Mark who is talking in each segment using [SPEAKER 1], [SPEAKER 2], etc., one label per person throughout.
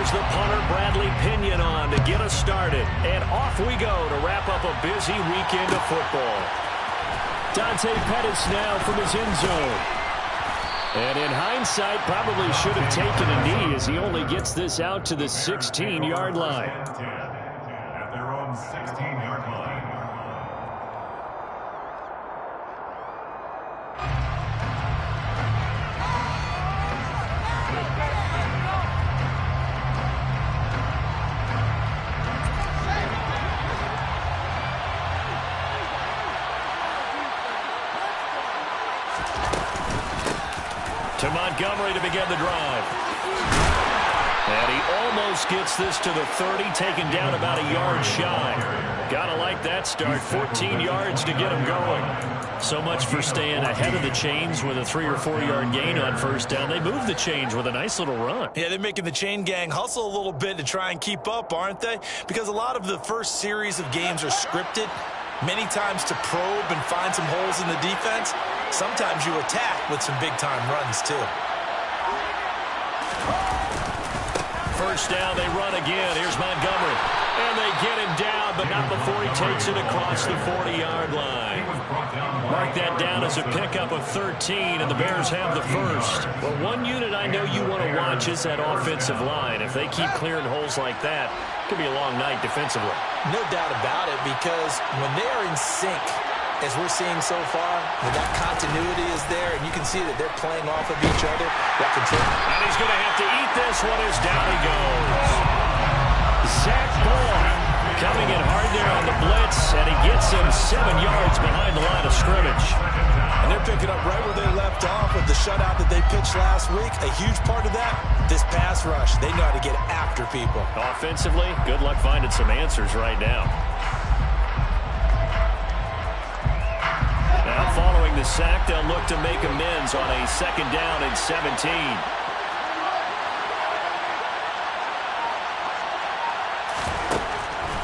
[SPEAKER 1] Here's the punter, Bradley Pinion, on to get us started. And off we go to wrap up a busy weekend of football. Dante Pettis now from his end zone. And in hindsight, probably should have taken a knee as he only gets this out to the 16-yard line.
[SPEAKER 2] At their own 16-yard line.
[SPEAKER 1] To Montgomery to begin the drive. And he almost gets this to the 30, taken down about a yard shy. Gotta like that start. 14 yards to get him going. So much for staying ahead of the chains with a 3 or 4 yard gain on first down. They moved the chains with a nice little run.
[SPEAKER 3] Yeah, they're making the chain gang hustle a little bit to try and keep up, aren't they? Because a lot of the first series of games are scripted, many times to probe and find some holes in the defense. Sometimes you attack with some big-time runs, too.
[SPEAKER 1] First down, they run again. Here's Montgomery. And they get him down, but not before he takes it across the 40-yard line. Mark that down as a pickup of 13, and the Bears have the first. Well, one unit I know you want to watch is that offensive line. If they keep clearing holes like that, it could be a long night defensively.
[SPEAKER 3] No doubt about it, because when they are in sync, as we're seeing so far, when that continuity is there, and you can see that they're playing off of each other, that control.
[SPEAKER 1] And he's going to have to eat this one as down he goes. Zach Ball coming in hard there on the blitz, and he gets him 7 yards behind the line of scrimmage.
[SPEAKER 3] And they're picking up right where they left off with the shutout that they pitched last week. A huge part of that, this pass rush. They know how to get after people.
[SPEAKER 1] Offensively, good luck finding some answers right now. Now, following the sack, they'll look to make amends on a 2nd down and 17.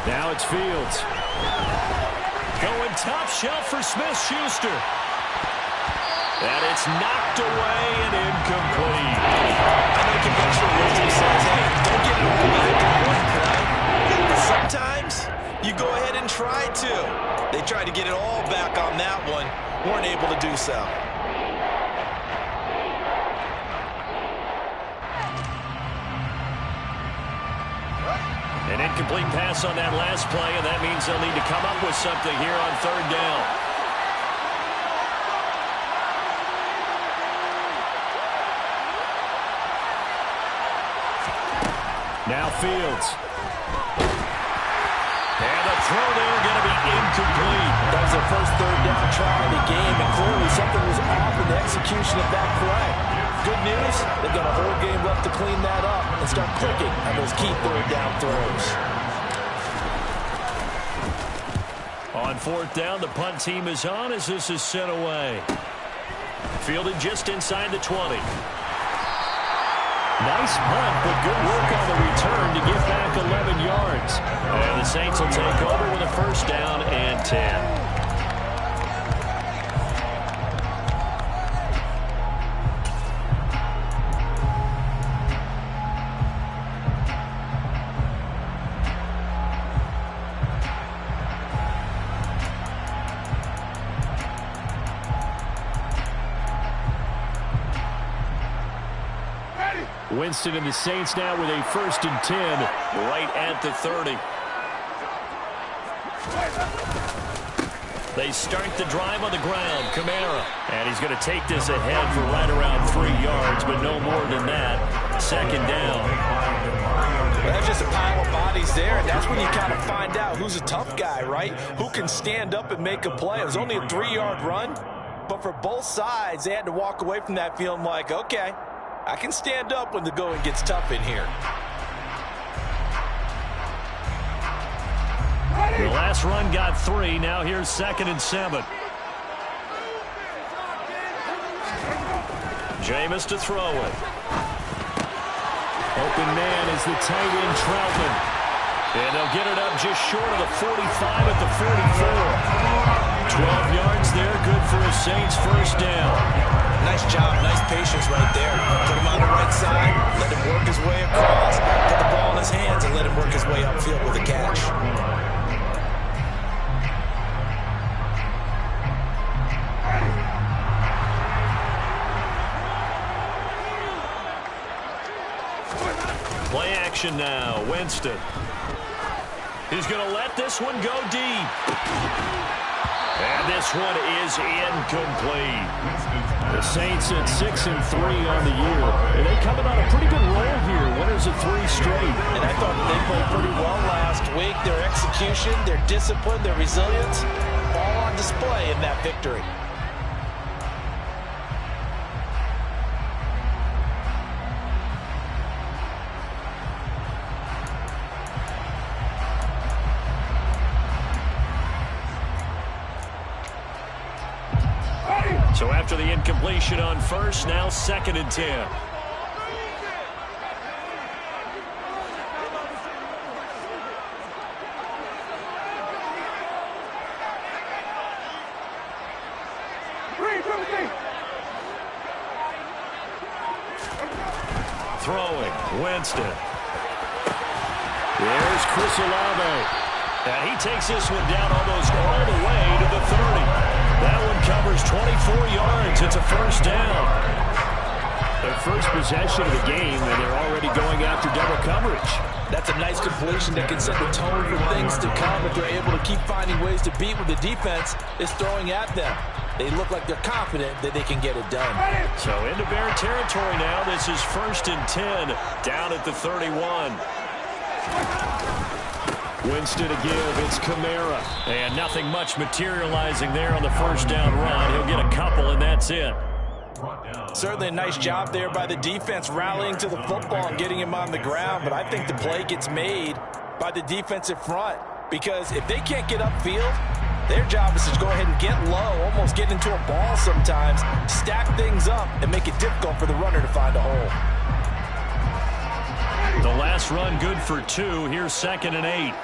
[SPEAKER 1] Now it's Fields. Going top shelf for Smith-Schuster. And it's knocked away and incomplete.
[SPEAKER 3] I know conventional wisdom says, hey, don't get it all back on one play. But sometimes you go ahead and try to. They tried to get it all back on that one. Weren't able to do so.
[SPEAKER 1] An incomplete pass on that last play, and that means they'll need to come up with something here on 3rd down. Now Fields. And the throw there going to be incomplete.
[SPEAKER 3] That was their first 3rd down try of the game, and clearly something was off in the execution of that play. Good news, they've got a whole game left to clean that up and start clicking on those key 3rd down throws.
[SPEAKER 1] On 4th down, the punt team is on as this is sent away. Fielded just inside the 20. Nice punt, but good work on the return to get back 11 yards. And the Saints will take over with a 1st down and 10. Winston and the Saints now with a 1st and 10 right at the 30. They start the drive on the ground. Kamara. And he's going to take this ahead for right around 3 yards, but no more than that. 2nd down.
[SPEAKER 3] That's just a pile of bodies there, and that's when you kind of find out who's a tough guy, right? Who can stand up and make a play. It was only a 3-yard run, but for both sides, they had to walk away from that feeling like, okay, I can stand up when the going gets tough in here.
[SPEAKER 1] The last run got 3. Now here's 2nd and 7. Jameis to throw it. Open man is the tight end Troutman. And they'll get it up just short of the 45 at the 44. 12 yards there, good for a Saints 1st down.
[SPEAKER 3] Nice job, nice patience right there. Put him on the right side, let him work his way across, put the
[SPEAKER 1] Play action now. Winston. He's going to let this one go deep. And this one is incomplete.
[SPEAKER 4] The Saints at 6-3 on the year. And they coming on a pretty good roll here. Winners of 3 straight.
[SPEAKER 3] And I thought they played pretty well last week. Their execution, their discipline, their resilience, all on display in that victory.
[SPEAKER 1] So after the incompletion on first, now 2nd and 10. Throwing, Winston. There's Chris Olave. And he takes this one down almost all the way to the 30. That one covers 24 yards. It's a 1st down.
[SPEAKER 4] Their first possession of the game, and they're already going after double coverage.
[SPEAKER 3] That's a nice completion that can set the tone for things to come if they're able to keep finding ways to beat what the defense is throwing at them. They look like they're confident that they can get it done.
[SPEAKER 1] So into Bear territory now. This is 1st and 10, down at the 31. Winston to give. It's Kamara. And nothing much materializing there on the 1st down run. He'll get a couple, and that's it.
[SPEAKER 3] Certainly a nice job there by the defense rallying to the football and getting him on the ground. But I think the play gets made by the defensive front. Because if they can't get upfield, their job is to go ahead and get low, almost get into a ball sometimes, stack things up, and make it difficult for the runner to find a hole.
[SPEAKER 1] The last run good for 2. Here's 2nd and 8.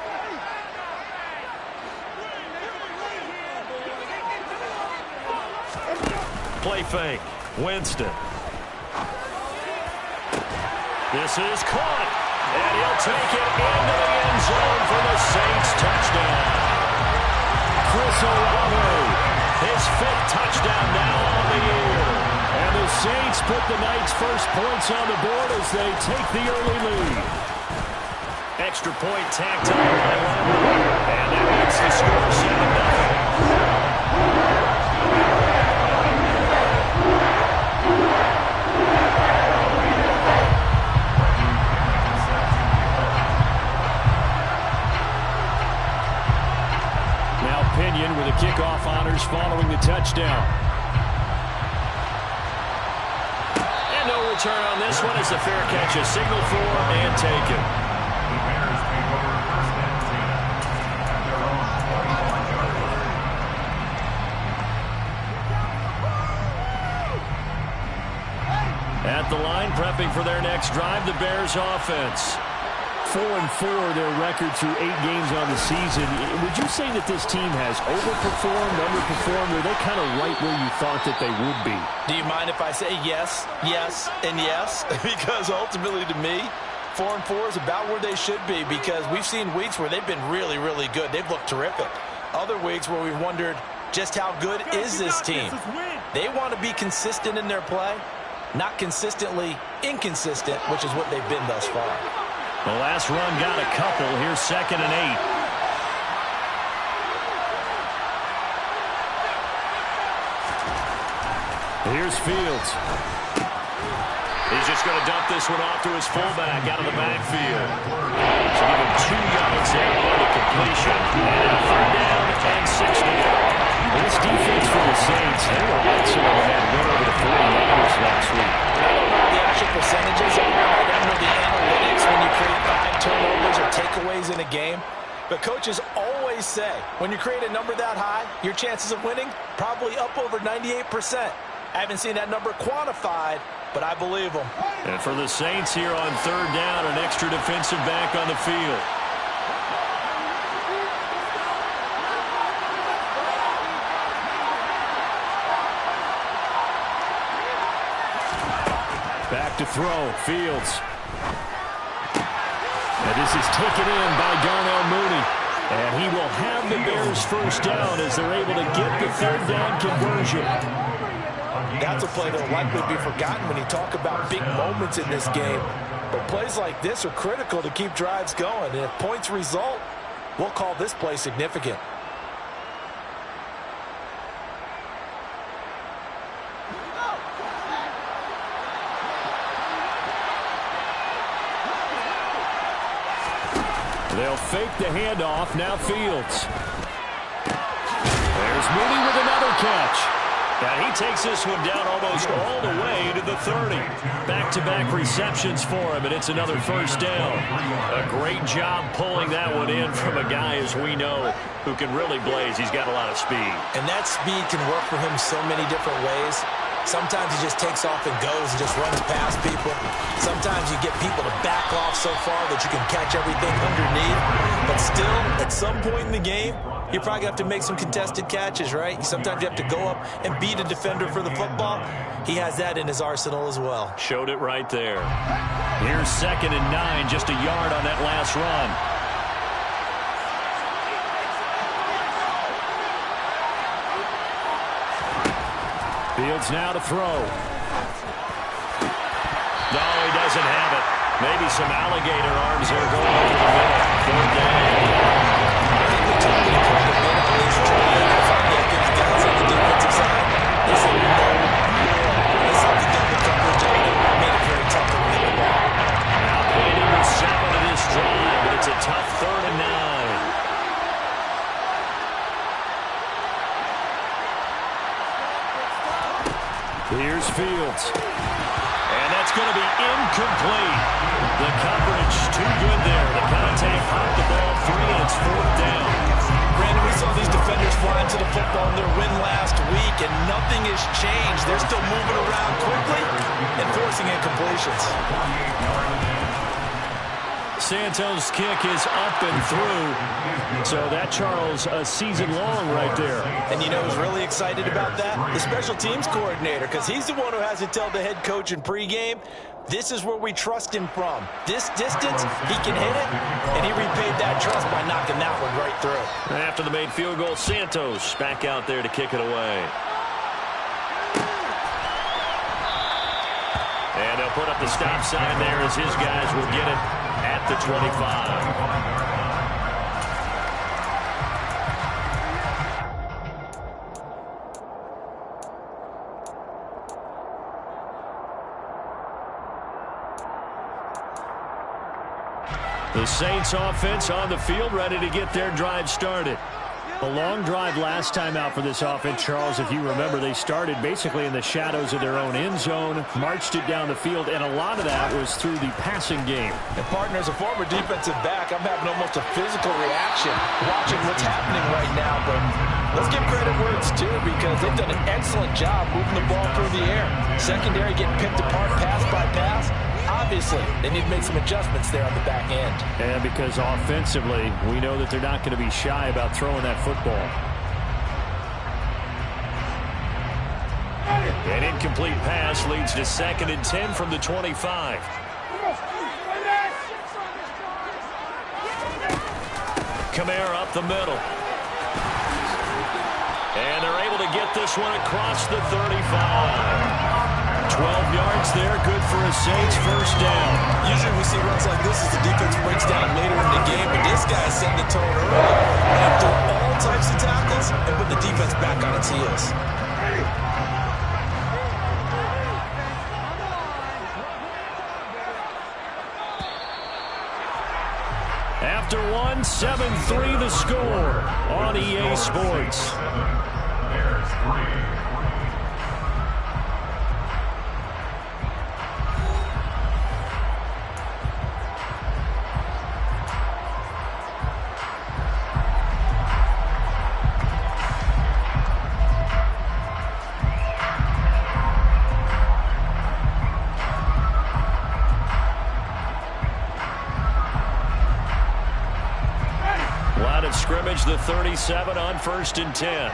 [SPEAKER 1] Play fake. Winston. This is caught. And he'll take it into the end zone for the Saints touchdown. Chris Olave. His 5th touchdown now on the year.
[SPEAKER 4] And the Saints put the Knights' first points on the board as they take the early lead.
[SPEAKER 1] Extra point tacked on by Lambert. And that makes the score 7-0.
[SPEAKER 4] With the kickoff honors following the touchdown.
[SPEAKER 1] And no return on this one as the fair catch is signaled for and taken.
[SPEAKER 2] The Bears take over 1st and 10 at their own 41 yard line.
[SPEAKER 1] At the line, prepping for their next drive, the Bears offense.
[SPEAKER 4] 4-4 their record through 8 games on the season. Would you say that this team has overperformed, underperformed, or are they kind of right where you thought that they would be?
[SPEAKER 3] Do you mind if I say yes, yes, and yes? Because ultimately to me, 4-4 is about where they should be because we've seen weeks where they've been really, really good. They've looked terrific. Other weeks where we've wondered just how good is this team. They want to be consistent in their play, not consistently inconsistent, which is what they've been thus far.
[SPEAKER 1] The last run got a couple. Here's 2nd and 8. Here's Fields. He's just going to dump this one off to his fullback out of the backfield. So give him 2 yards there on the completion. And a 3rd down and 60.
[SPEAKER 4] This defense for the Saints, they were excellent in that win over the 49ers last week.
[SPEAKER 3] I don't know the actual percentages. I don't know the analytics when you create 5 turnovers or takeaways in a game. But coaches always say, when you create a number that high, your chances of winning probably up over 98%. I haven't seen that number quantified, but I believe them.
[SPEAKER 1] And for the Saints here on 3rd down, an extra defensive back on the field.
[SPEAKER 4] Back to throw, Fields. And this is taken in by Darnell Mooney. And he will have the Bears 1st down as they're able to get the 3rd down conversion.
[SPEAKER 3] That's a play that will likely be forgotten when you talk about big moments in this game. But plays like this are critical to keep drives going. And if points result, we'll call this play significant.
[SPEAKER 4] They'll fake the handoff. Now Fields. There's Mooney with another catch.
[SPEAKER 1] And he takes this one down almost all the way to the 30. Back-to-back receptions for him, and it's another first down. A great job pulling that one in from a guy, as we know, who can really blaze. He's got a lot of speed.
[SPEAKER 3] And that speed can work for him so many different ways. Sometimes he just takes off and goes and just runs past people. Sometimes you get people to back off so far that you can catch everything underneath. But still, at some point in the game, you probably have to make some contested catches, right? Sometimes you have to go up and beat a defender for the football. He has that in his arsenal as well.
[SPEAKER 1] Showed it right there. Here's 2nd and 9, just a yard on that last run.
[SPEAKER 4] Fields now to throw.
[SPEAKER 1] No, he doesn't have it. Maybe some alligator arms there going over the middle. 3rd down.
[SPEAKER 3] I think the team will quite a bit on this trying to find the guys on the defensive side. They said no more. They said the double coverage on it made it very tough to win the ball.
[SPEAKER 1] Now playing with 7 of this drive, but it's a tough 3rd and 9.
[SPEAKER 4] Here's Fields.
[SPEAKER 1] And that's going to be incomplete. The coverage too good there. The contact popped the ball free, and it's 4th down.
[SPEAKER 3] Brandon, we saw these defenders flying to the football in their win last week, and nothing has changed. They're still moving around quickly and forcing incompletions.
[SPEAKER 1] Santos' kick is up and through.
[SPEAKER 4] So that, Charles, a season long right there.
[SPEAKER 3] And you know who's really excited about that? The special teams coordinator, because he's the one who has to tell the head coach in pregame, this is where we trust him from. This distance, he can hit it, and he repaid that trust by knocking that one right through.
[SPEAKER 1] After the made field goal, Santos back out there to kick it away. And they'll put up the stop sign there as his guys will get it at the 25. The Saints offense on the field, ready to get their drive started.
[SPEAKER 4] A long drive last time out for this offense, Charles. If you remember, they started basically in the shadows of their own end zone, marched it down the field, and a lot of that was through the passing game.
[SPEAKER 3] And partner, as a former defensive back, I'm having almost a physical reaction watching what's happening right now. But let's give credit where it's due, because they've done an excellent job moving the ball through the air. Secondary getting picked apart pass by pass. Obviously, they need to make some adjustments there on the back end.
[SPEAKER 4] And because offensively, we know that they're not going to be shy about throwing that football.
[SPEAKER 1] An incomplete pass leads to 2nd and 10 from the 25. Kamara up the middle. And they're able to get this one across the 35. 12 yards there, good for a Saints first down.
[SPEAKER 3] Usually we see runs like this as the defense breaks down later in the game, but this guy set the tone early. Ran through all types of tackles and put the defense back on its heels.
[SPEAKER 1] After one, 7-3 the score on EA Sports.
[SPEAKER 2] There's 3.
[SPEAKER 1] Scrimmage, the 37 on 1st and 10.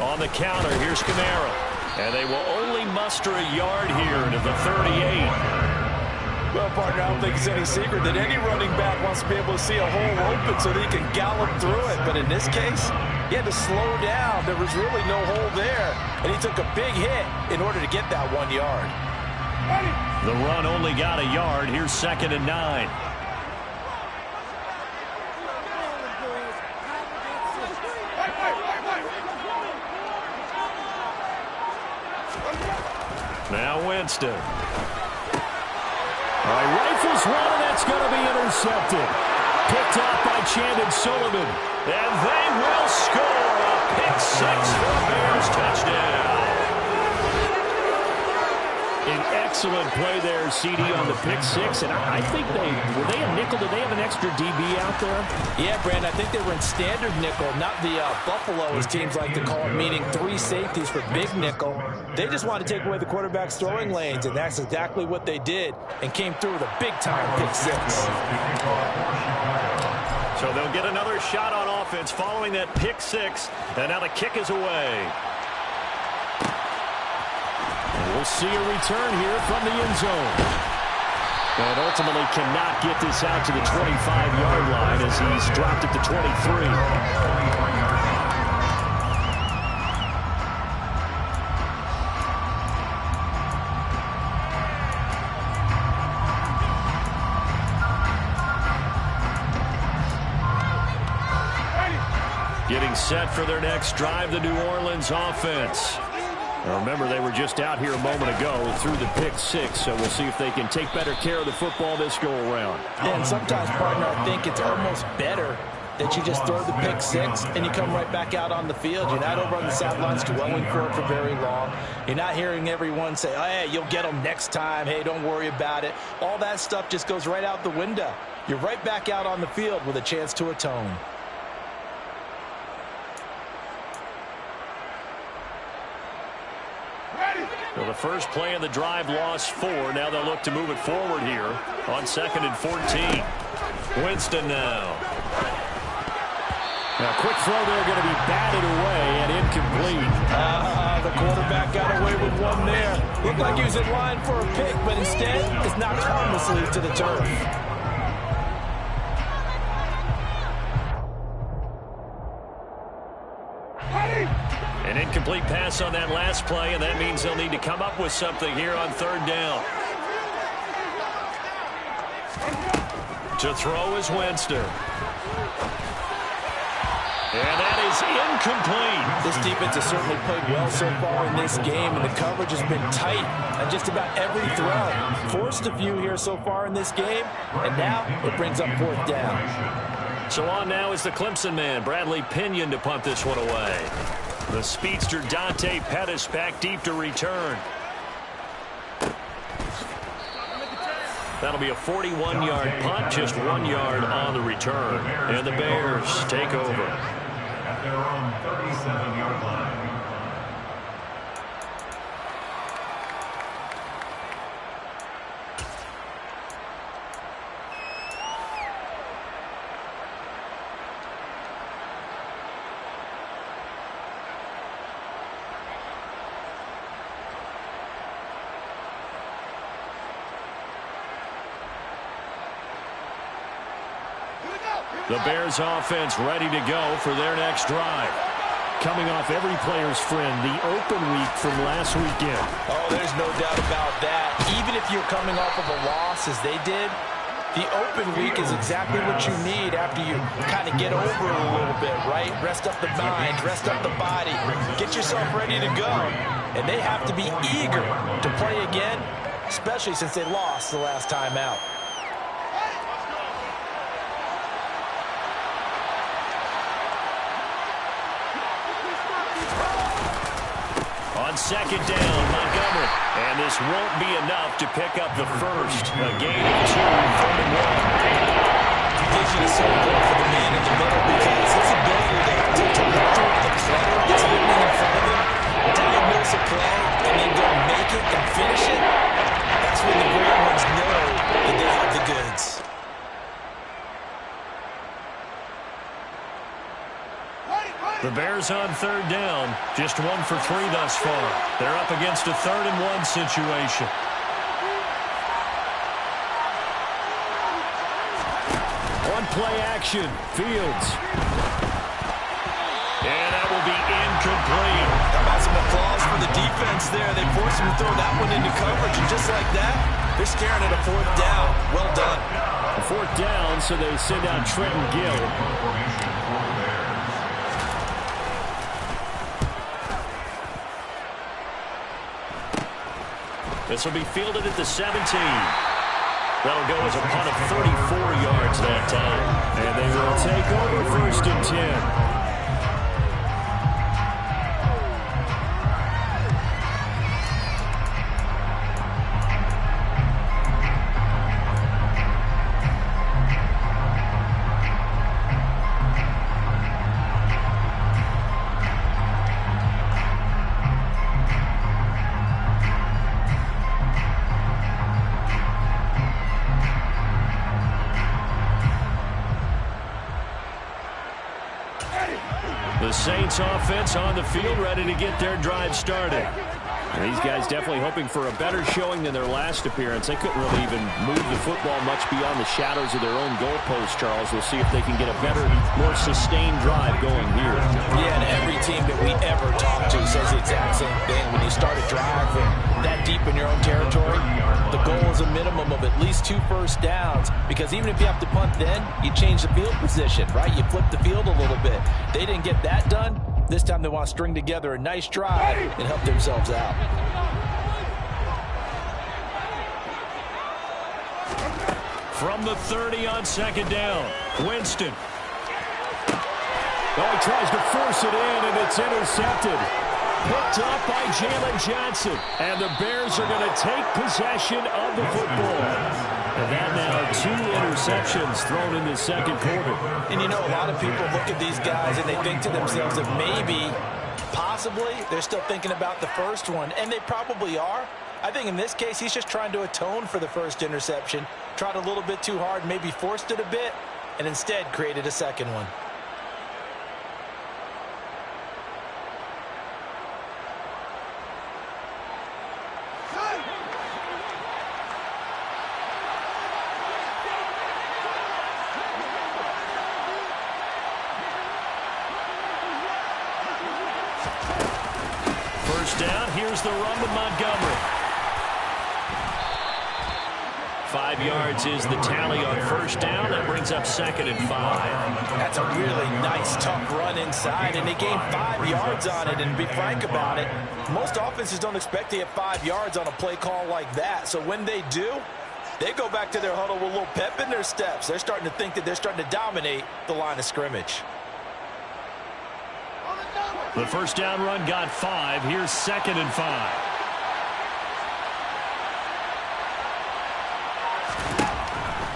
[SPEAKER 1] On the counter, here's Kamara. And they will only muster a yard here to the 38.
[SPEAKER 3] Well, partner, I don't think it's any secret that any running back wants to be able to see a hole open so that he can gallop through it. But in this case, He had to slow down. There was really no hole there. And he took a big hit in order to get that 1 yard.
[SPEAKER 1] The run only got a yard. Here's 2nd and 9. Now Winston. All right, rifles one, and that's going to be intercepted. Picked off by 1stAnd10 Sullivan. And they will score a pick six for the Bears touchdown. An excellent play there, CD, on the pick six. And I think were they a nickel? Did they have an extra DB out there?
[SPEAKER 3] Yeah, Brandon, I think they were in standard nickel, not the Buffalo, as teams like to call it, meaning 3 safeties for big nickel. They just wanted to take away the quarterback's throwing lanes, and that's exactly what they did, and came through with a big-time pick six.
[SPEAKER 1] So they'll get another shot on offense following that pick six, and now the kick is away. We'll see a return here from the end zone. And ultimately cannot get this out to the 25-yard line as he's dropped at the 23. Getting set for their next drive, the New Orleans offense. Now remember, they were just out here a moment ago through the pick six, so we'll see if they can take better care of the football this go-around.
[SPEAKER 3] Yeah, and sometimes, partner, I think it's almost better that you just throw the pick six and you come right back out on the field. You're not over on the sidelines dwelling for it for very long. You're not hearing everyone say, oh, hey, you'll get them next time. Hey, don't worry about it. All that stuff just goes right out the window. You're right back out on the field with a chance to atone.
[SPEAKER 1] Well, the first play of the drive lost 4. Now they'll look to move it forward here on 2nd and 14. Winston now.
[SPEAKER 4] Now, quick throw there, going to be batted away and incomplete.
[SPEAKER 3] The quarterback got away with one there. Looked like he was in line for a pick, but instead it's knocked harmlessly to the turf.
[SPEAKER 1] An incomplete pass on that last play, and that means they'll need to come up with something here on 3rd down. To throw is Winston. And that is incomplete.
[SPEAKER 3] This defense has certainly played well so far in this game, and the coverage has been tight on just about every throw. Forced a few here so far in this game, and now it brings up 4th down.
[SPEAKER 1] So on now is the Clemson man, Bradley Pinion, to punt this one away. The speedster Dante Pettis back deep to return. That'll be a 41-yard punt, just 1 yard on the return. And the Bears take over.
[SPEAKER 2] At their own 37-yard line.
[SPEAKER 1] The Bears offense ready to go for their next drive. Coming off every player's friend, the open week from last weekend.
[SPEAKER 3] Oh, there's no doubt about that. Even if you're coming off of a loss as they did, the open week is exactly what you need after you kind of get over it a little bit, right? Rest up the mind, rest up the body, get yourself ready to go. And they have to be eager to play again, especially since they lost the last time out.
[SPEAKER 1] On 2nd down, Montgomery. And this won't be enough to pick up the first. A gain of 2, 3rd and 1.
[SPEAKER 3] Vision is so important for the man in the middle because his ability to look through the clutter that's happening in front of him, diagnose a play, and then go make it and finish it, that's when the great ones know that they have the goods.
[SPEAKER 1] The Bears on 3rd down, just 1 for 3 thus far. They're up against a 3rd and 1 situation. On play action, Fields. And
[SPEAKER 3] the defense there. They forced him to throw that one into coverage, and just like that, they're staring at a 4th down. Well done.
[SPEAKER 4] A 4th down, so they send out Trenton Gill.
[SPEAKER 1] This will be fielded at the 17. That'll go as a punt of 34 yards that time.
[SPEAKER 4] And they will take over 1st and 10.
[SPEAKER 1] The Saints offense on the field, ready to get their drive started.
[SPEAKER 4] And these guys definitely hoping for a better showing than their last appearance. They couldn't really even move the football much beyond the shadows of their own goalpost, Charles. We'll see if they can get a better, more sustained drive going here.
[SPEAKER 3] Yeah, and every team that we ever talk to says the exact same thing. When you start a drive that deep in your own territory, the goal is a minimum of at least 2 first downs, because even if you have to punt then, you change the field position, right? You flip the field a little bit. They didn't get that done. This time they want to string together a nice drive and help themselves out.
[SPEAKER 1] From the 30 on 2nd down, Winston.
[SPEAKER 4] Oh, he tries to force it in, and it's intercepted. Picked up by Jalen Johnson. And the Bears are going to take possession of the football. And that now 2 interceptions thrown in the 2nd quarter.
[SPEAKER 3] And you know, a lot of people look at these guys and they think to themselves that maybe, possibly, they're still thinking about the first one. And they probably are. I think in this case, he's just trying to atone for the first interception. Tried a little bit too hard, maybe forced it a bit, and instead created a second one.
[SPEAKER 1] First down, here's the run to Montgomery. 5 yards is the tally on 1st down. That brings up 2nd and 5.
[SPEAKER 3] That's a really nice, tough run inside, and they gained 5 yards on it. And to be frank about it, most offenses don't expect to get 5 yards on a play call like that. So when they do, they go back to their huddle with a little pep in their steps. They're starting to think that they're starting to dominate the line of scrimmage.
[SPEAKER 1] The 1st down run got 5. Here's 2nd and 5.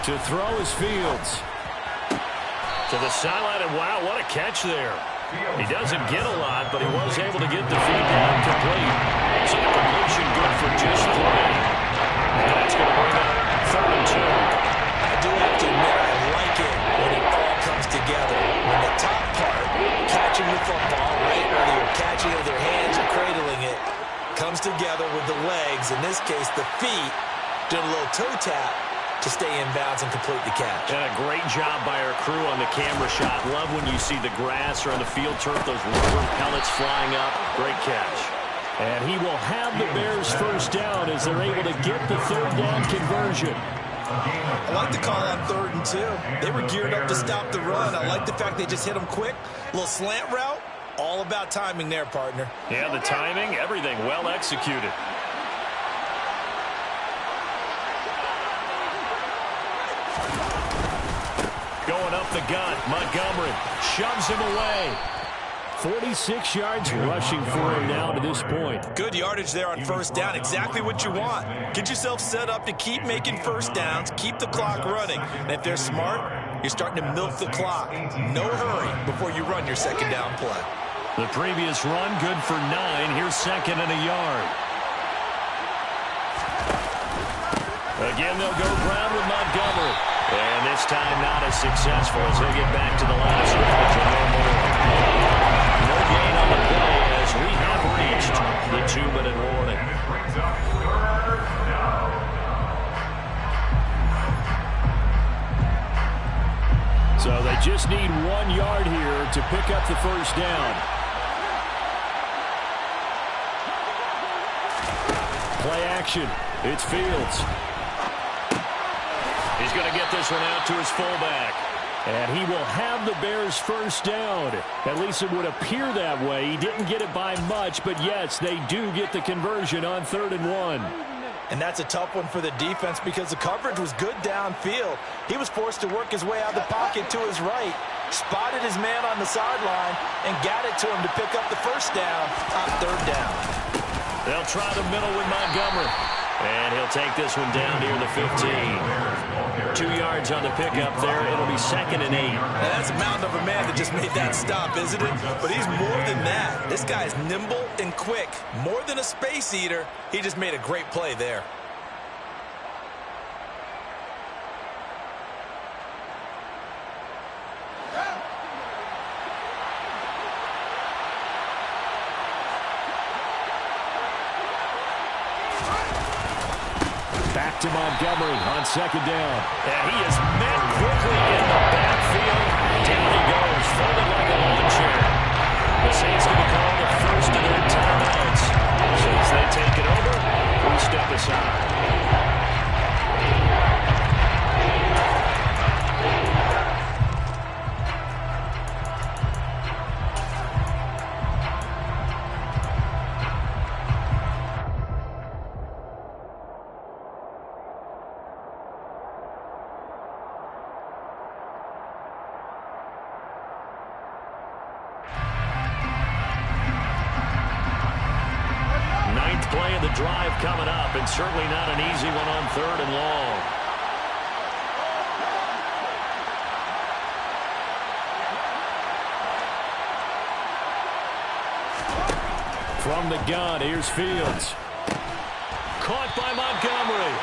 [SPEAKER 4] To throw is Fields.
[SPEAKER 1] To the sideline, and wow, what a catch there. He doesn't get a lot, but he was able to get the feed down complete. So the completion good for just 3. And that's going to bring up 3rd and 2.
[SPEAKER 3] I do have to admit, I like it when it all comes together. When the top part, catching the football, right, whether you're catching it with your hands or cradling it, comes together with the legs, in this case the feet, doing a little toe tap to stay in bounds and complete the catch.
[SPEAKER 1] And a great job by our crew on the camera shot. Love when you see the grass or on the field turf, those rubber pellets flying up. Great catch.
[SPEAKER 4] And he will have the Bears 1st down as they're able to get the 3rd down conversion.
[SPEAKER 3] I like the call on 3rd and 2. They were geared up to stop the run. I like the fact they just hit them quick. A little slant route. All about timing there, partner.
[SPEAKER 1] Yeah, the timing, everything well executed. Going up the gut, Montgomery shoves him away.
[SPEAKER 4] 46 yards rushing for him now to this point.
[SPEAKER 3] Good yardage there on 1st down. Exactly what you want. Get yourself set up to keep making 1st downs, keep the clock running. And if they're smart, you're starting to milk the clock. No hurry before you run your 2nd down play.
[SPEAKER 1] The previous run good for 9. Here's 2nd and a yard. Again, they'll go ground with Montgomery. And this time not as successful as he'll get back to the line of scrimmage and no more. No gain on the play as we have reached the 2-minute warning.
[SPEAKER 4] So they just need 1 yard here to pick up the 1st down. play action. It's Fields.
[SPEAKER 1] He's going to get this one out to his fullback.
[SPEAKER 4] And he will have the Bears first down. At least it would appear that way. He didn't get it by much, but yes, they do get the conversion on 3rd and 1.
[SPEAKER 3] And that's a tough one for the defense because the coverage was good downfield. He was forced to work his way out of the pocket to his right, spotted his man on the sideline, and got it to him to pick up the first down on 3rd down.
[SPEAKER 1] They'll try the middle with Montgomery. And he'll take this one down near the 15. 2 yards on the pickup there. It'll be 2nd and 8.
[SPEAKER 3] Now that's a mountain of a man that just made that stop, isn't it? But he's more than that. This guy's nimble and quick. More than a space eater. He just made a great play there.
[SPEAKER 4] Back to Montgomery on 2nd down.
[SPEAKER 1] And he is met quickly in the backfield. Down he goes, folded like a lawn chair. The Saints going to call the first of their timeouts. So as they take it over, we step aside. Play of the drive coming up, and certainly not an easy one on 3rd and long.
[SPEAKER 4] From the gun, here's Fields.
[SPEAKER 1] Caught by Montgomery.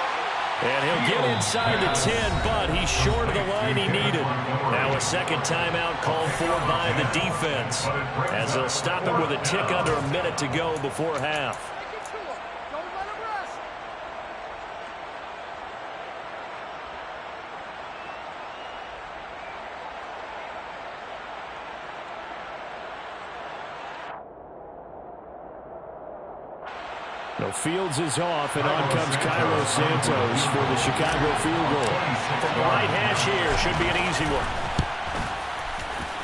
[SPEAKER 4] And he'll get inside the 10, but he's short of the line he needed.
[SPEAKER 1] Now a second timeout called for by the defense, as they'll stop it with a tick under a minute to go before half.
[SPEAKER 4] No, Fields is off, and on comes Cairo Santos for the Chicago field goal.
[SPEAKER 1] From the right hash here, should be an easy one.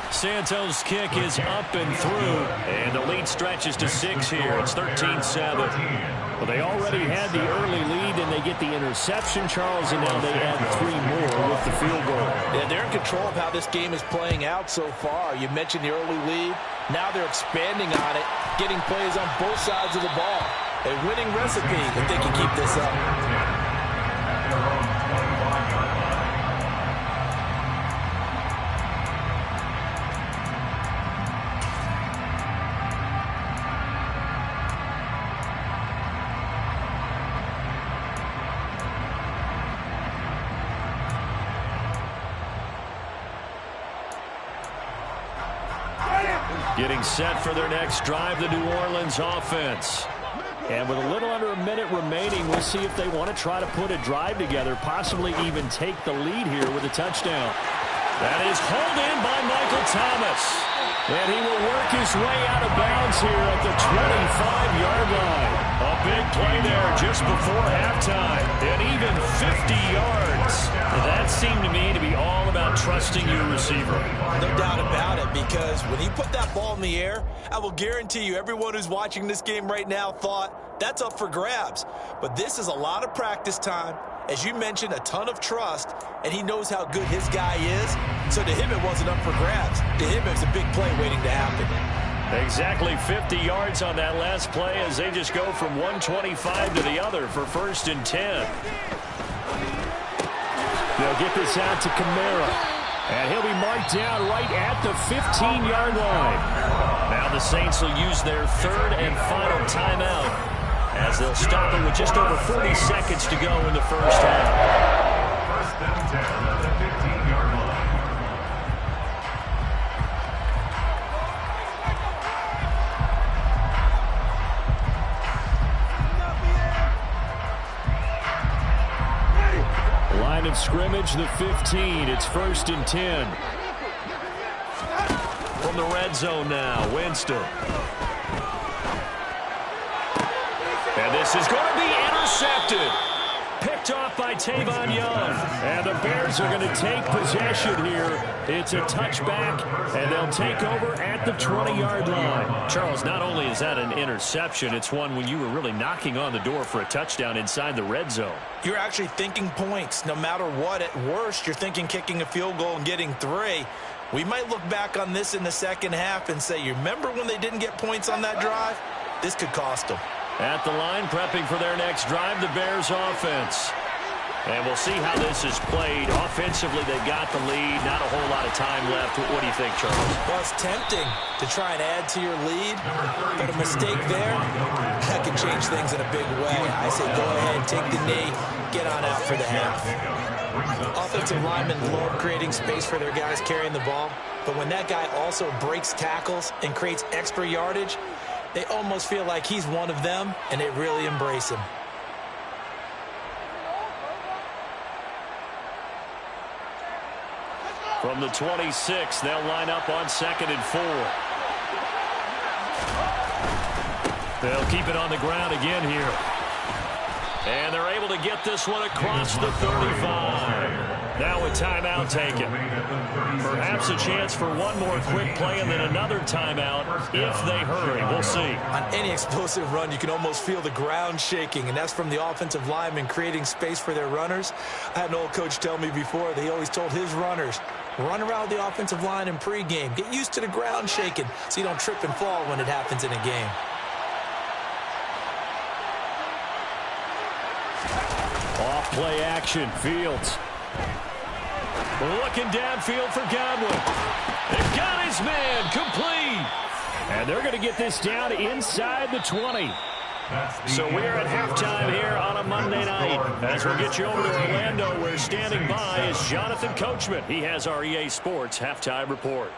[SPEAKER 1] Santos' kick is up and through, and the lead stretches to 6 here. It's 13-7.
[SPEAKER 4] Well, they already had the early lead, and they get the interception, Charles, and now they add 3 more with the field goal.
[SPEAKER 3] Yeah, they're in control of how this game is playing out so far. You mentioned the early lead. Now they're expanding on it, getting plays on both sides of the ball. A winning recipe if they can keep this up.
[SPEAKER 1] Getting set for their next drive, the New Orleans offense.
[SPEAKER 4] And with a little under a minute remaining, we'll see if they want to try to put a drive together, possibly even take the lead here with a touchdown.
[SPEAKER 1] That is hauled in by Michael Thomas.
[SPEAKER 4] And he will work his way out of bounds here at the 25-yard line.
[SPEAKER 1] A big play there just before halftime. And even 50 yards. That seemed to me to be all about trusting your receiver.
[SPEAKER 3] No doubt about it, because when he put that ball in the air, I will guarantee you everyone who's watching this game right now thought that's up for grabs. But this is a lot of practice time. As you mentioned, a ton of trust, and he knows how good his guy is. So to him, it wasn't up for grabs. To him, it was a big play waiting to happen.
[SPEAKER 1] Exactly 50 yards on that last play as they just go from 125 to the other for 1st and 10.
[SPEAKER 4] They'll get this out to Kamara. And he'll be marked down right at the 15-yard line.
[SPEAKER 1] Now the Saints will use their 3rd and final timeout as they'll stop it with just over 40 seconds to go in the first half.
[SPEAKER 2] 1st and 10 at the 15-yard line.
[SPEAKER 4] Line of scrimmage, the 15. It's 1st and 10.
[SPEAKER 1] From the red zone now, Winston.
[SPEAKER 4] And this is going to be intercepted. Picked off by Tavon Young. And the Bears are going to take possession here. It's a touchback, and they'll take over at the 20-yard line.
[SPEAKER 1] Charles, not only is that an interception, it's one when you were really knocking on the door for a touchdown inside the red zone.
[SPEAKER 3] You're actually thinking points no matter what. At worst, you're thinking kicking a field goal and getting 3. We might look back on this in the second half and say, you remember when they didn't get points on that drive? This could cost them.
[SPEAKER 1] At the line, prepping for their next drive, the Bears offense. And we'll see how this is played. Offensively, they got the lead. Not a whole lot of time left. What do you think, Charles?
[SPEAKER 3] Well, it's tempting to try and add to your lead, but a mistake there, that can change things in a big way. I say go ahead, take the knee, get on out for the half. Offensive linemen love creating space for their guys carrying the ball, but when that guy also breaks tackles and creates extra yardage, they almost feel like he's one of them, and they really embrace him.
[SPEAKER 1] From the 26, they'll line up on 2nd and 4. They'll keep it on the ground again here. And they're able to get this one across the 35. Now a timeout taken. Perhaps a chance for one more quick play and then another timeout if they hurry. We'll see.
[SPEAKER 3] On any explosive run, you can almost feel the ground shaking, and that's from the offensive linemen creating space for their runners. I had an old coach tell me before that he always told his runners, run around the offensive line in pregame. Get used to the ground shaking so you don't trip and fall when it happens in a game.
[SPEAKER 4] Off play action, Fields.
[SPEAKER 1] Looking downfield for Godwin. They've got his man complete.
[SPEAKER 4] And they're going to get this down inside the 20.
[SPEAKER 1] So we're at halftime here on a Monday night. As we'll get you over to Orlando, where standing by is Jonathan Coachman. He has our EA Sports halftime report.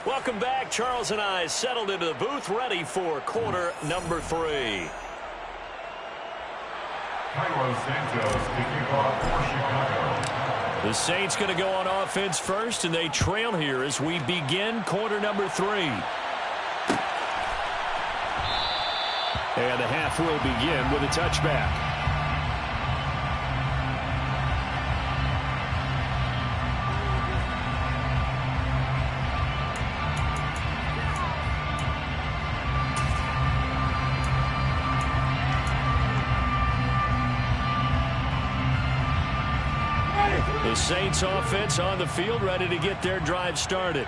[SPEAKER 1] Welcome back. Charles and I settled into the booth, ready for quarter number 3. The Saints going to go on offense first, and they trail here as we begin quarter number 3.
[SPEAKER 4] And the half will begin with a touchback.
[SPEAKER 1] The Saints offense on the field, ready to get their drive started.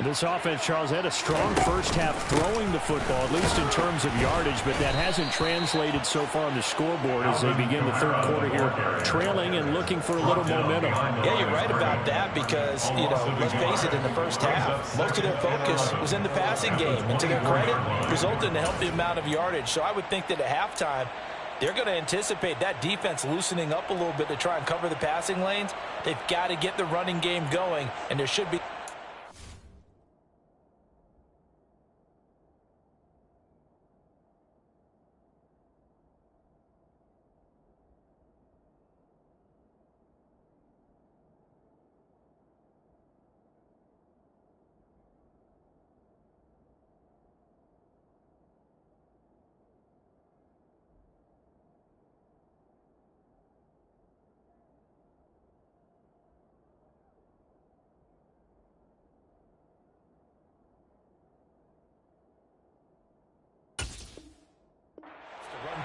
[SPEAKER 4] This offense, Charles, had a strong first half throwing the football, at least in terms of yardage, but that hasn't translated so far on the scoreboard as they begin the third quarter here, trailing and looking for a little momentum.
[SPEAKER 3] Yeah, you're right about that because, let's face it, in the first half, most of their focus was in the passing game. And to their credit, resulted in a healthy amount of yardage. So I would think that at halftime, they're going to anticipate that defense loosening up a little bit to try and cover the passing lanes. They've got to get the running game going, and there should be...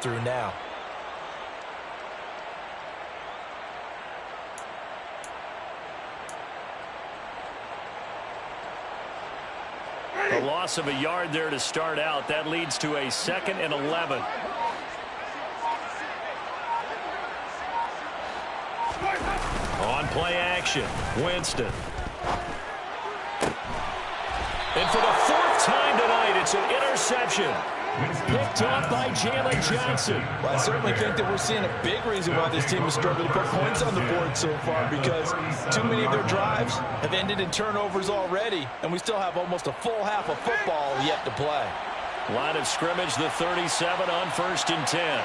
[SPEAKER 3] through now.
[SPEAKER 1] A loss of a yard there to start out. That leads to a 2nd and 11. On play action, Winston. And for the 4th time tonight, it's an interception.
[SPEAKER 4] Picked off by Jalen Johnson.
[SPEAKER 3] Well, I certainly think that we're seeing a big reason why this team has struggled to put points on the board so far, because too many of their drives have ended in turnovers already, and we still have almost a full half of football yet to play.
[SPEAKER 1] Line of scrimmage, the 37 on 1st and 10.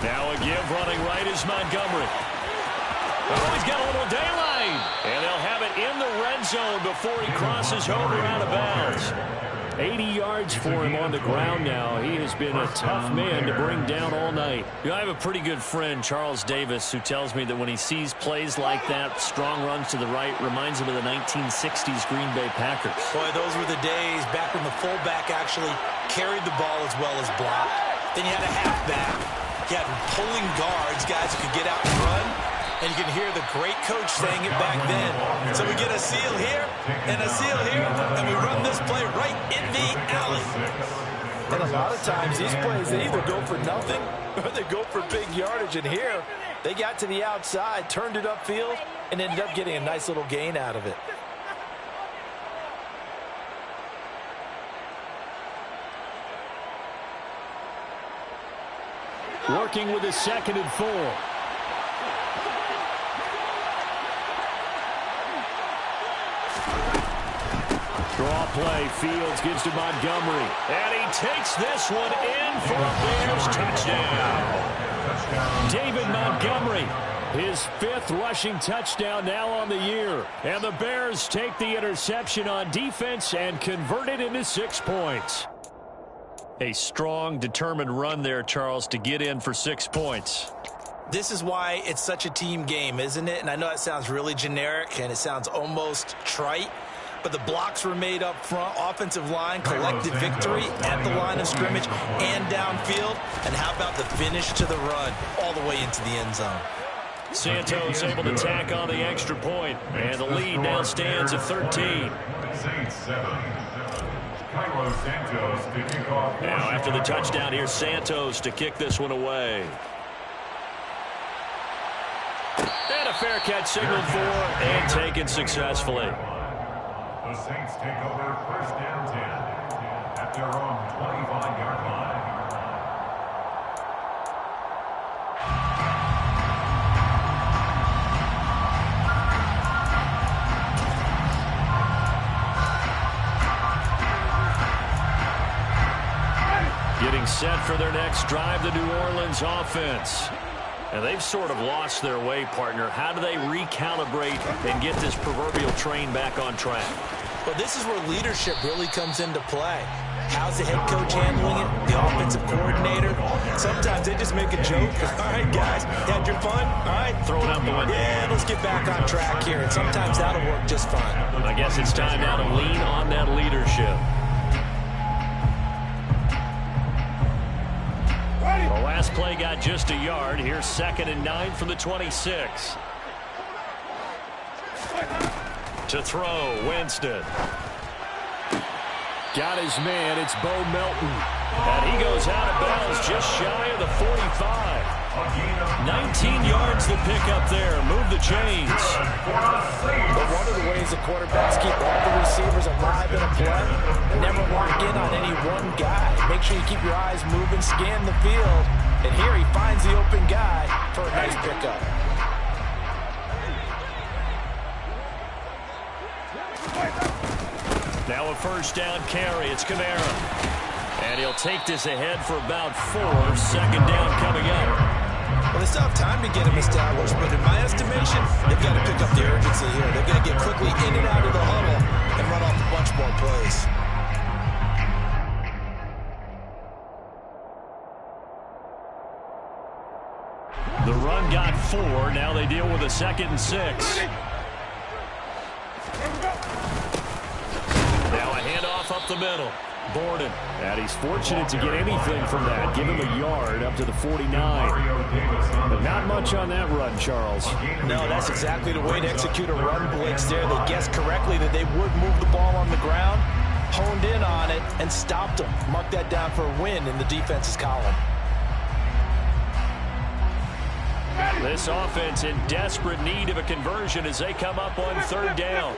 [SPEAKER 1] Now a give running right is Montgomery. Oh, he's got a little daylight. And they'll have it in the red zone before he crosses over out of bounds.
[SPEAKER 4] 80 yards for him on the ground now. He has been a tough man to bring down all night.
[SPEAKER 1] You know, I have a pretty good friend, Charles Davis, who tells me that when he sees plays like that, strong runs to the right, reminds him of the 1960s Green Bay Packers.
[SPEAKER 3] Boy, those were the days back when the fullback actually carried the ball as well as blocked. Then you had a halfback. You had pulling guards, guys who could get out and run. And you can hear the great coach saying it back then. So we get a seal here and a seal here, and we run this play right in the alley. And a lot of times these plays, they either go for nothing or they go for big yardage. And here, they got to the outside, turned it upfield, and ended up getting a nice little gain out of it.
[SPEAKER 4] Working with a 2nd and 4. Draw play. Fields gives to Montgomery.
[SPEAKER 1] And he takes this one in for a Bears touchdown.
[SPEAKER 4] David Montgomery, his 5th rushing touchdown now on the year. And the Bears take the interception on defense and convert it into 6 points.
[SPEAKER 1] A strong, determined run there, Charles, to get in for 6 points.
[SPEAKER 3] This is why it's such a team game, isn't it? And I know that sounds really generic and it sounds almost trite, but the blocks were made up front. Offensive line collected victory at the line of scrimmage and downfield. And how about the finish to the run all the way into the end zone?
[SPEAKER 1] Santos able to tack on the extra point, and the lead now stands at 13. Now after the touchdown, here's Santos to kick this one away. And a fair catch signaled for and taken successfully.
[SPEAKER 2] The Saints take over 1st and 10 at their own 25-yard line.
[SPEAKER 1] Getting set for their next drive, the New Orleans offense. And they've sort of lost their way, partner. How do they recalibrate and get this proverbial train back on track?
[SPEAKER 3] Well, this is where leadership really comes into play. How's the head coach handling it? The offensive coordinator? Sometimes they just make a joke. All right, guys, had your fun? All right,
[SPEAKER 1] throw it out the window.
[SPEAKER 3] Yeah, let's get back on track here. And sometimes that'll work just fine.
[SPEAKER 1] I guess it's time now to lean on that leadership. The last play got just a yard. Here's 2nd and 9 from the 26. To throw, Winston.
[SPEAKER 4] Got his man. It's Bo Melton.
[SPEAKER 1] And he goes out of bounds just shy of the 45. 19 yards to pick up there. Move the chains.
[SPEAKER 3] But one of the ways the quarterbacks keep all the receivers alive in a play, never lock in on any one guy. Make sure you keep your eyes moving, scan the field. And here he finds the open guy for a nice pickup.
[SPEAKER 1] Now a 1st down carry. It's Kamara. And he'll take this ahead for about 4. 2nd down coming up.
[SPEAKER 3] Well, they still have time to get him established, but in my estimation, they've got to pick up the urgency here. They've got to get quickly in and out of the huddle and run off a bunch more plays.
[SPEAKER 1] The run got 4. Now they deal with a 2nd and 6. Now a handoff up the middle. Borden.
[SPEAKER 4] And he's fortunate to get anything from that. Give him a yard up to the 49. But not much on that run, Charles.
[SPEAKER 3] No, that's exactly the way to execute a run blitz there. They guessed correctly that they would move the ball on the ground, honed in on it, and stopped them. Mark that down for a win in the defense's column.
[SPEAKER 1] This offense in desperate need of a conversion as they come up on 3rd down.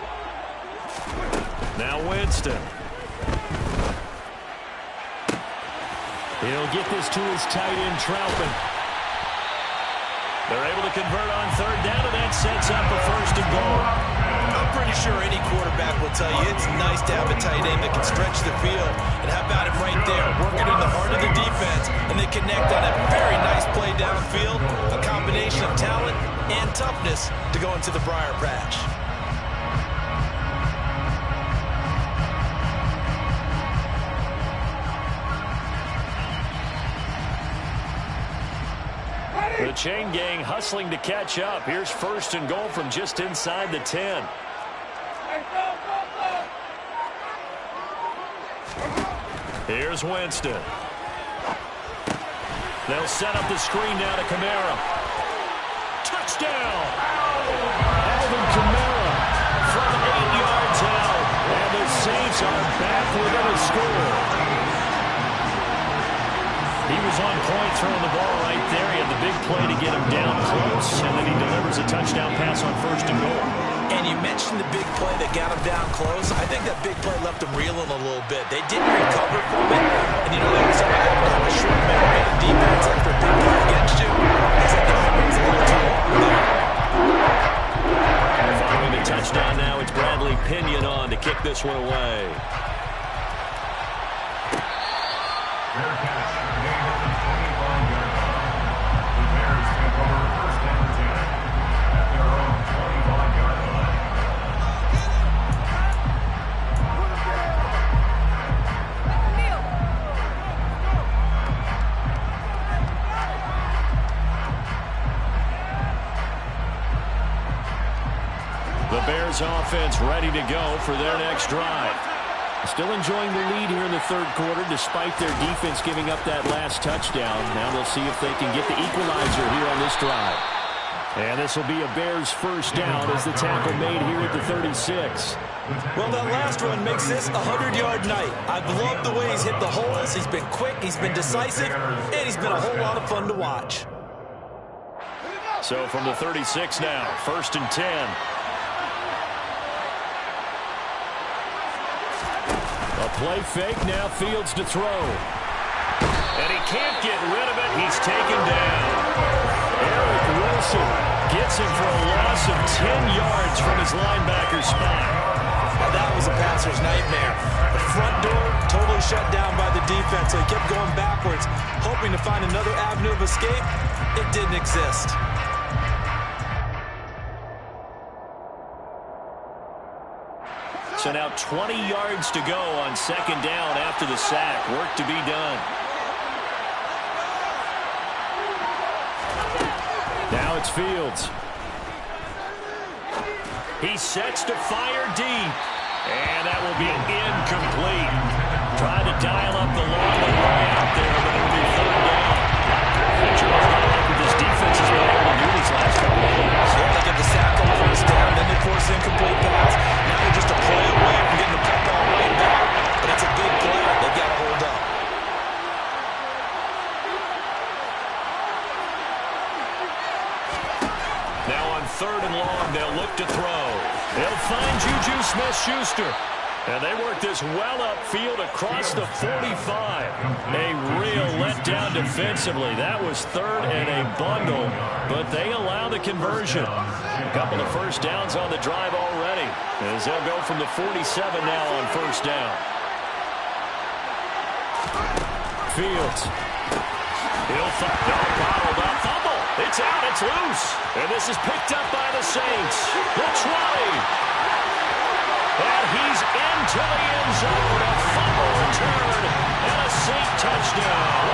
[SPEAKER 1] Now Winston.
[SPEAKER 4] He'll get this to his tight end, Troutman.
[SPEAKER 1] They're able to convert on third down, and that sets up a 1st and goal.
[SPEAKER 3] I'm pretty sure any quarterback will tell you it's nice to have a tight end that can stretch the field. And how about it right there, working in the heart of the defense, and they connect on a very nice play downfield, a combination of talent and toughness to go into the briar patch.
[SPEAKER 1] The chain gang hustling to catch up. Here's 1st and goal from just inside the 10. Here's Winston. They'll set up the screen now to Kamara. Touchdown!
[SPEAKER 4] Alvin Kamara
[SPEAKER 1] From 8 yards out.
[SPEAKER 4] and the Saints are back within a score.
[SPEAKER 1] He was on point throwing the ball right there. He had the big play to get him down close, and then he delivers a touchdown pass on 1st and goal.
[SPEAKER 3] And you mentioned the big play that got him down close. I think that big play left him reeling a little bit. They didn't recover from it. And you know, they was having a short memory of defense after a big play against you. It's like the memory's a little too long.
[SPEAKER 1] Following the touchdown now, it's Bradley Pinion on to kick this one away.
[SPEAKER 2] Fair catch. Made at the 25-yard line. The Bears take over 1st and 10 at their own 25-yard line.
[SPEAKER 1] The Bears offense ready to go for their next drive.
[SPEAKER 4] Still enjoying the lead here in the 3rd quarter despite their defense giving up that last touchdown. Now they'll see if they can get the equalizer here on this drive. And this will be a Bears 1st down as the tackle made here at the 36.
[SPEAKER 3] Well, that last run makes this a 100-yard night. I've loved the way he's hit the holes. He's been quick, he's been decisive, and he's been a whole lot of fun to watch.
[SPEAKER 1] So from the 36 now, 1st and 10.
[SPEAKER 4] A play fake, now Fields to throw.
[SPEAKER 1] And he can't get rid of it. He's taken down.
[SPEAKER 4] Eric Wilson gets him for a loss of 10 yards from his linebacker spot.
[SPEAKER 3] Now that was a passer's nightmare. The front door totally shut down by the defense, so he kept going backwards, hoping to find another avenue of escape. It didn't exist.
[SPEAKER 1] So now 20 yards to go on 2nd down after the sack. Work to be done.
[SPEAKER 4] Now it's Fields.
[SPEAKER 1] He sets to fire deep. And that will be incomplete. Trying to dial up the long way out there, but it'll be 3rd down. Charles, I like what this defense has been able to do these last couple of games.
[SPEAKER 3] Yeah, they get the sack on 1st down, then they force incomplete pass. Now they're just a play away from getting the football right back. But it's a big play. They've got to hold up.
[SPEAKER 1] Now on 3rd and long, they'll look to throw. They'll find Juju Smith-Schuster. And they work this well upfield across the 45. A real letdown defensively. That was 3rd and a bundle, but they allow the conversion. A couple of 1st downs on the drive already, as they'll go from the 47 now on 1st down.
[SPEAKER 4] Fields.
[SPEAKER 1] He'll bottled up, fumble. It's out, it's loose. And this is picked up by the Saints. The 20. And he's into the end zone. A fumble return and a Saint touchdown.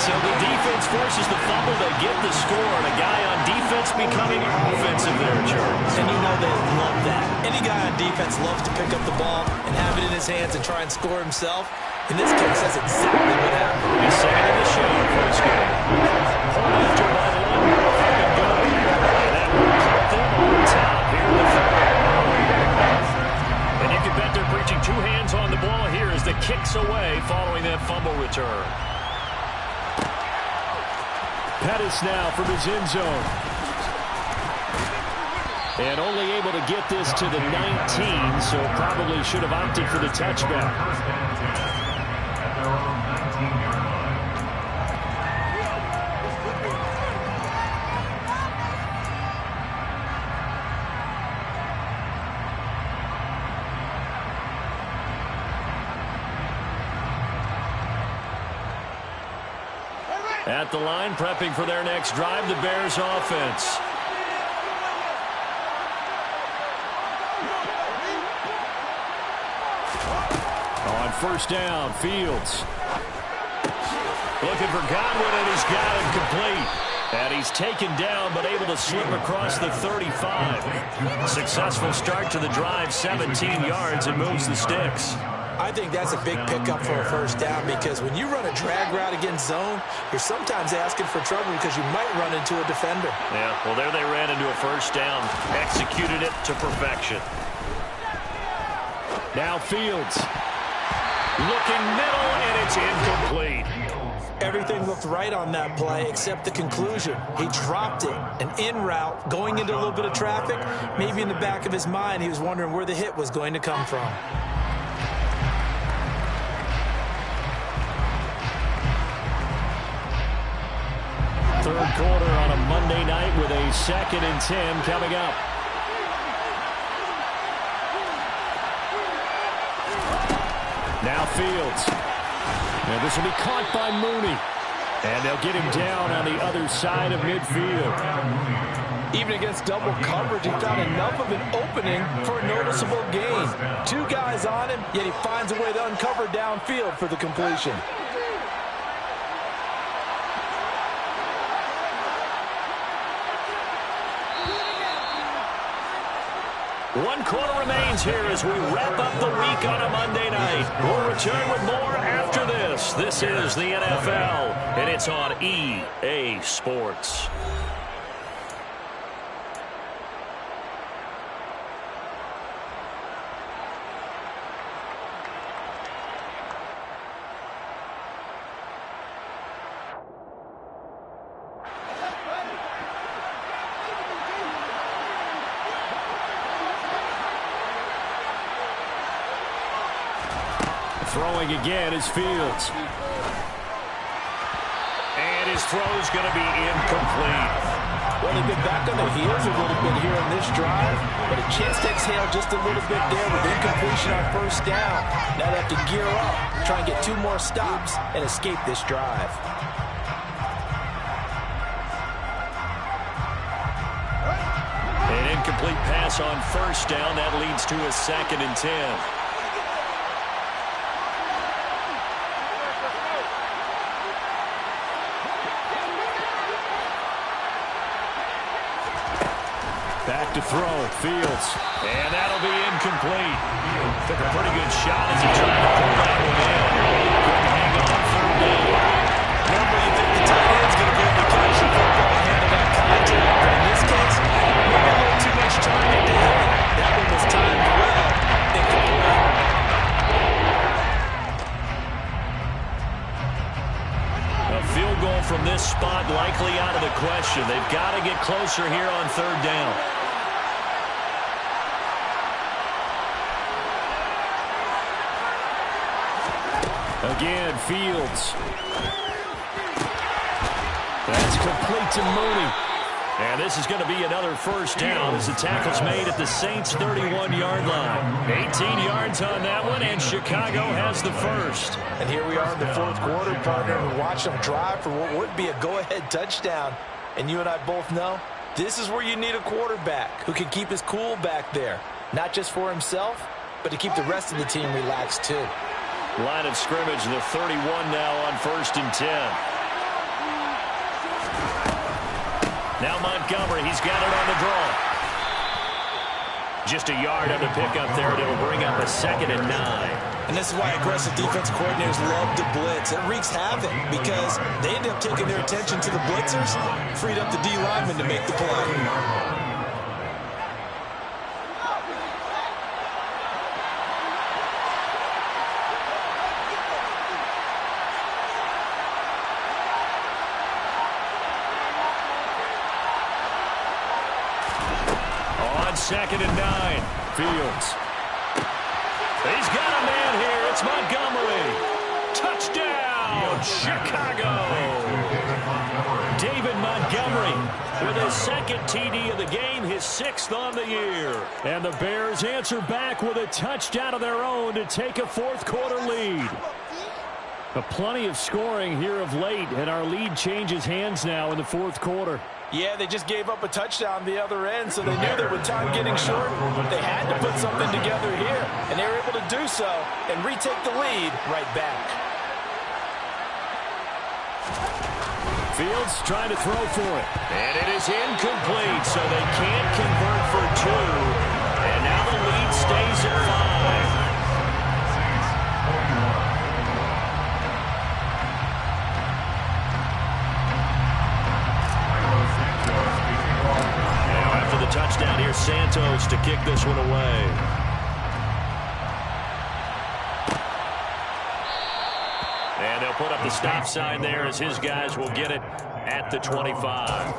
[SPEAKER 1] So the defense forces the fumble. They get the score. And a guy on defense becoming offensive there, Charles.
[SPEAKER 3] And you know they love that. Any guy on defense loves to pick up the ball and have it in his hands and try and score himself. In this case, that's exactly what happened.
[SPEAKER 1] He's second in the show for his game. Point after by one. And go. And that will put them on top here in the 3rd. And you can bet they're preaching 2 hands on the ball here as the kicks away following that fumble return.
[SPEAKER 4] Pettis now from his end zone. And only able to get this to the 19, so probably should have opted for the touchback.
[SPEAKER 2] 1stAnd10 at their own 19-yard line.
[SPEAKER 1] At the line, prepping for their next drive, the Bears offense. On first down, Fields. Looking for Godwin, and he's got him complete. And he's taken down, but able to slip across the 35. Successful start to the drive, 17 yards, and moves the sticks.
[SPEAKER 3] I think that's a big pickup for a first down because when you run a drag route against zone, you're sometimes asking for trouble because you might run into a defender.
[SPEAKER 1] Yeah, well, there they ran into a first down. Executed it to perfection.
[SPEAKER 4] Now Fields.
[SPEAKER 1] Looking middle, and it's incomplete.
[SPEAKER 3] Everything looked right on that play except the conclusion. He dropped it, an in route, going into a little bit of traffic. Maybe in the back of his mind, he was wondering where the hit was going to come from.
[SPEAKER 4] Third quarter on a Monday night with a 2nd and 10 coming up. Now Fields. Now this will be caught by Mooney. And they'll get him down on the other side of midfield.
[SPEAKER 3] Even against double coverage, he found enough of an opening for a noticeable gain. 2 guys on him, yet he finds a way to uncover downfield for the completion.
[SPEAKER 1] One quarter remains here as we wrap up the week on a Monday night. We'll return with more after this. This is the NFL, and it's on EA Sports.
[SPEAKER 4] Throwing again is Fields.
[SPEAKER 1] And his throw's going to be incomplete.
[SPEAKER 3] Well, they've been back on their heels a little bit here in this drive, but a chance to exhale just a little bit there with incompletion on first down. Now they have to gear up, try and get 2 more stops, and escape this drive.
[SPEAKER 1] An incomplete pass on first down. That leads to a 2nd and 10.
[SPEAKER 4] Back to throw, Fields.
[SPEAKER 1] And that'll be incomplete. Took a pretty good shot as he tried to pull that one in. Couldn't hang on third down.
[SPEAKER 3] Normally you think the tight end's going to be able to catch the football and handle that contact, but in this case, maybe a little too much time to hit. That one was timed well. Incomplete.
[SPEAKER 1] A field goal from this spot likely out of the question. They've got to get closer here on third down.
[SPEAKER 4] Again, Fields. That's complete to Mooney.
[SPEAKER 1] And this is going to be another first down as the tackle's made at the Saints' 31-yard line. 18 yards on that one, and Chicago has the first.
[SPEAKER 3] And here we are in the fourth quarter, partner, and watch them drive for what would be a go-ahead touchdown. And you and I both know this is where you need a quarterback who can keep his cool back there, not just for himself, but to keep the rest of the team relaxed too.
[SPEAKER 1] Line of scrimmage, the 31 now on 1st and 10. Now Montgomery, he's got it on the draw. Just a yard on the pickup there, and it'll bring up a 2nd and 9.
[SPEAKER 3] And this is why aggressive defense coordinators love to blitz. It wreaks havoc because they end up taking their attention to the blitzers, freed up the D lineman to make the play.
[SPEAKER 1] On
[SPEAKER 4] on 2nd and 9. Fields. He's got a man here. It's Montgomery. Touchdown, Chicago. David Montgomery with his 2nd TD of the game, his 6th on the year. And the Bears answer back with a touchdown of their own to take a 4th quarter lead. But plenty of scoring here of late, and our lead changes hands now in the 4th quarter.
[SPEAKER 3] Yeah, they just gave up a touchdown the other end, so they knew that with time getting short, they had to put something together here, and they were able to do so and retake the lead right back.
[SPEAKER 4] Fields trying to throw for it. And it is incomplete, so they can't convert for 2. And now the lead stays at 5. Touchdown here, Santos, to kick this one away. And they'll put up the stop sign there as his guys will get it at the 25.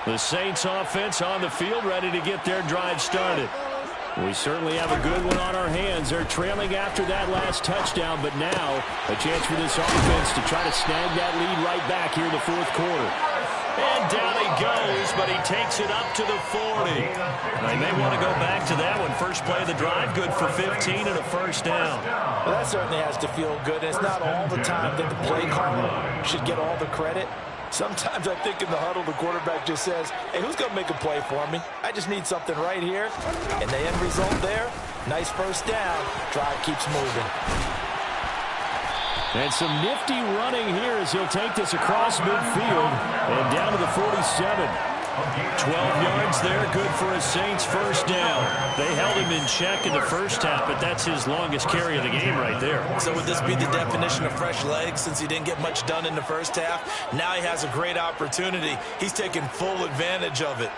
[SPEAKER 4] The Saints offense on the field, ready to get their drive started. We certainly have a good one on our hands. They're trailing after that last touchdown, but now a chance for this offense to try to snag that lead right back here in the 4th quarter. And down he goes, but he takes it up to the 40. They may want to go back to that one. First play of the drive, good for 15 and a 1st down.
[SPEAKER 3] Well, that certainly has to feel good. It's not all the time that the play caller should get all the credit. Sometimes I think in the huddle, the quarterback just says, hey, who's going to make a play for me? I just need something right here. And the end result there, nice 1st down. Drive keeps moving.
[SPEAKER 4] And some nifty running here as he'll take this across midfield and down to the 47. 12 yards there, good for a Saints 1st down. They held him in check in the 1st half, but that's his longest carry of the game right there.
[SPEAKER 3] So would this be the definition of fresh legs since he didn't get much done in the 1st half? Now he has a great opportunity. He's taking full advantage of it.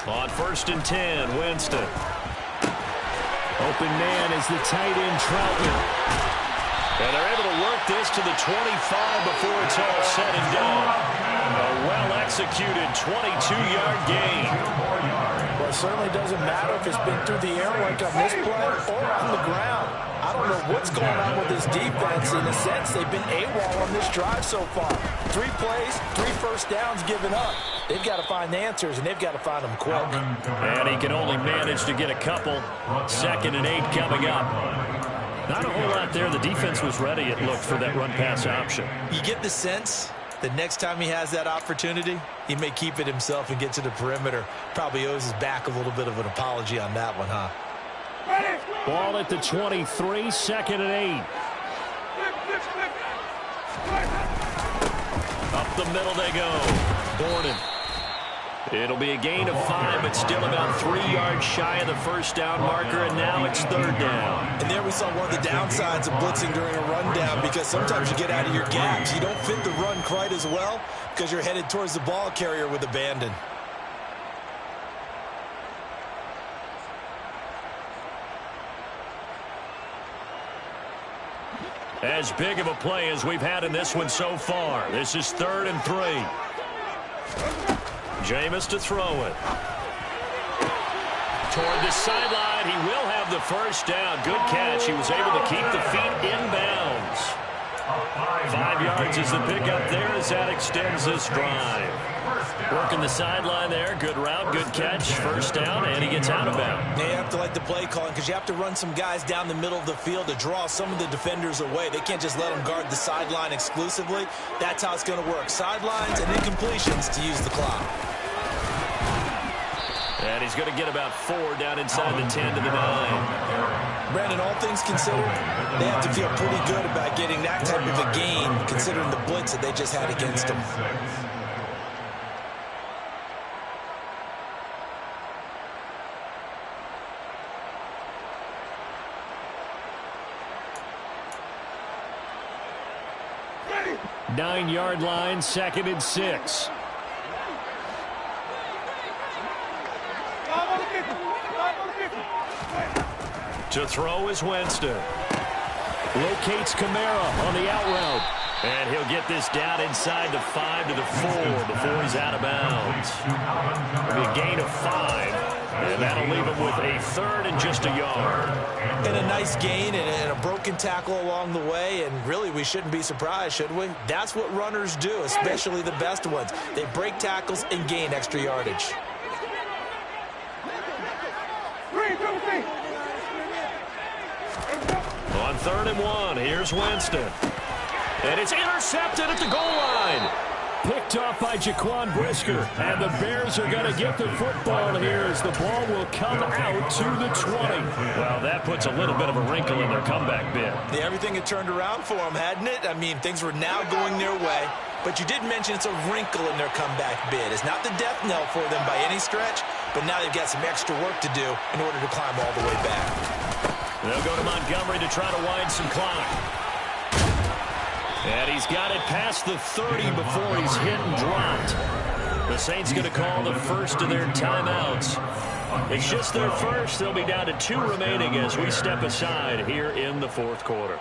[SPEAKER 4] On 1st and 10, Winston. Open man is the tight end, Troutman. And they're able to work this to the 25 before it's all said and done. A well-executed 22-yard gain.
[SPEAKER 3] Well, it certainly doesn't matter if it's been through the air like on this play or on the ground. I don't know what's going on with this defense. In a sense, they've been AWOL on this drive so far. 3 plays, 3 1st downs given up. They've got to find the answers, and they've got to find them quick.
[SPEAKER 4] And he can only manage to get a couple. 2nd and 8 coming up. Not a whole lot there. The defense was ready, it looked, for that run-pass option.
[SPEAKER 3] You get the sense that next time he has that opportunity, he may keep it himself and get to the perimeter. Probably owes his back a little bit of an apology on that one, huh?
[SPEAKER 4] Ball at the 23, 2nd and 8. Up the middle they go. Gordon. It'll be a gain of 5, but still about 3 yards shy of the 1st down marker, and now it's 3rd down.
[SPEAKER 3] And there we saw one of the downsides of blitzing during a rundown, because sometimes you get out of your gaps. You don't fit the run quite as well because you're headed towards the ball carrier with abandon.
[SPEAKER 4] As big of a play as we've had in this one so far. This is 3rd and 3. Jameis to throw it. Toward the sideline, he will have the 1st down. Good catch. He was able to keep the feet inbounds. 5 yards is the pickup there as that extends this drive. Working the sideline there. Good route, good catch. 1st down, and he gets out of bounds.
[SPEAKER 3] Yeah, you have to like the play calling because you have to run some guys down the middle of the field to draw some of the defenders away. They can't just let them guard the sideline exclusively. That's how it's going to work. Sidelines and incompletions to use the clock.
[SPEAKER 4] And he's going to get about 4 down inside the 10 to the 9.
[SPEAKER 3] Brandon, all things considered, they have to feel pretty good about getting that type of a gain considering the blitz that they just had against them.
[SPEAKER 4] 9-yard line, 2nd and 6.
[SPEAKER 1] To throw is Winston.
[SPEAKER 4] Locates Kamara on the out route.
[SPEAKER 1] And he'll get this down inside the 5 to the 4 before he's out of bounds. It'll be a gain of 5, and that'll leave him with a 3rd and just a yard.
[SPEAKER 3] And a nice gain and a broken tackle along the way, and really we shouldn't be surprised, should we? That's what runners do, especially the best ones. They break tackles and gain extra yardage.
[SPEAKER 1] On 3rd and 1, here's Winston. And it's intercepted at the goal line.
[SPEAKER 4] Picked off by Jaquan Brisker. And the Bears are going to get the football here as the ball will come out to the 20.
[SPEAKER 1] Well, that puts a little bit of a wrinkle in their comeback bid.
[SPEAKER 3] Yeah, everything had turned around for them, hadn't it? I mean, things were now going their way. But you did mention it's a wrinkle in their comeback bid. It's not the death knell for them by any stretch, but now they've got some extra work to do in order to climb all the way back.
[SPEAKER 1] They'll go to Montgomery to try to wind some clock. And he's got it past the 30 before he's hit and dropped. The Saints going to call the first of their timeouts. It's just their first. They'll be down to 2 remaining as we step aside here in the 4th quarter.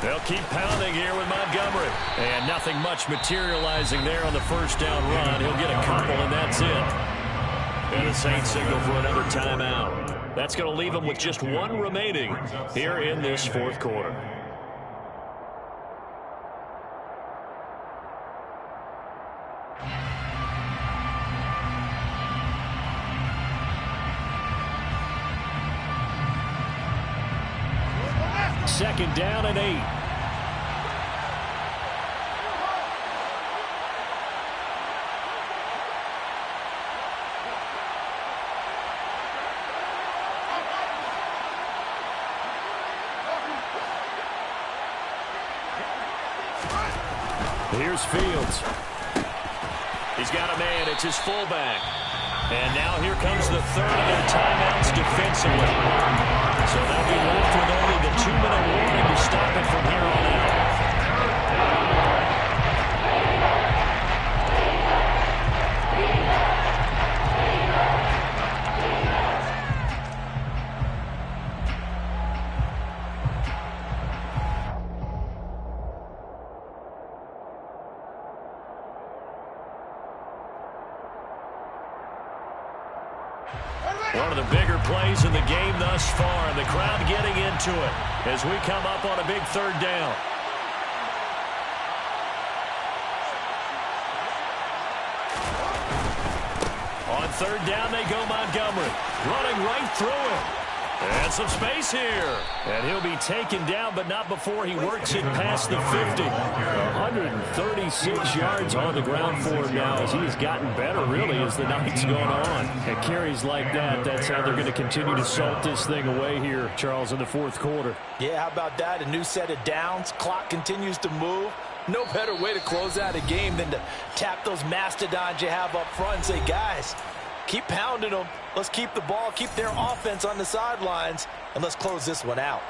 [SPEAKER 1] They'll keep pounding here with Montgomery. And nothing much materializing there on the first down run. He'll get a couple, and that's it. And the Saints signal for another timeout. That's going to leave them with just 1 remaining here in this 4th quarter.
[SPEAKER 4] Second down and 8. Here's Fields.
[SPEAKER 1] He's got a man. It's his fullback. And now here comes the 3rd of their timeouts defensively. So they'll be left with only the 2-minute warning to stop it from here on out. One of the bigger plays in the game thus far, and the crowd getting into it as we come up on a big 3rd down. On 3rd down, they go Montgomery, running right through it. And some space here. And he'll be taken down, but not before he works it past the 50.
[SPEAKER 4] 136 yards on the ground for him now as he has gotten better, really, as the night's gone on. And carries like that, that's how they're going to continue to salt this thing away here, Charles, in the 4th quarter.
[SPEAKER 3] Yeah, how about that? A new set of downs. Clock continues to move. No better way to close out a game than to tap those mastodons you have up front and say, guys, keep pounding them. Let's keep the ball, keep their offense on the sidelines, and let's close this one out.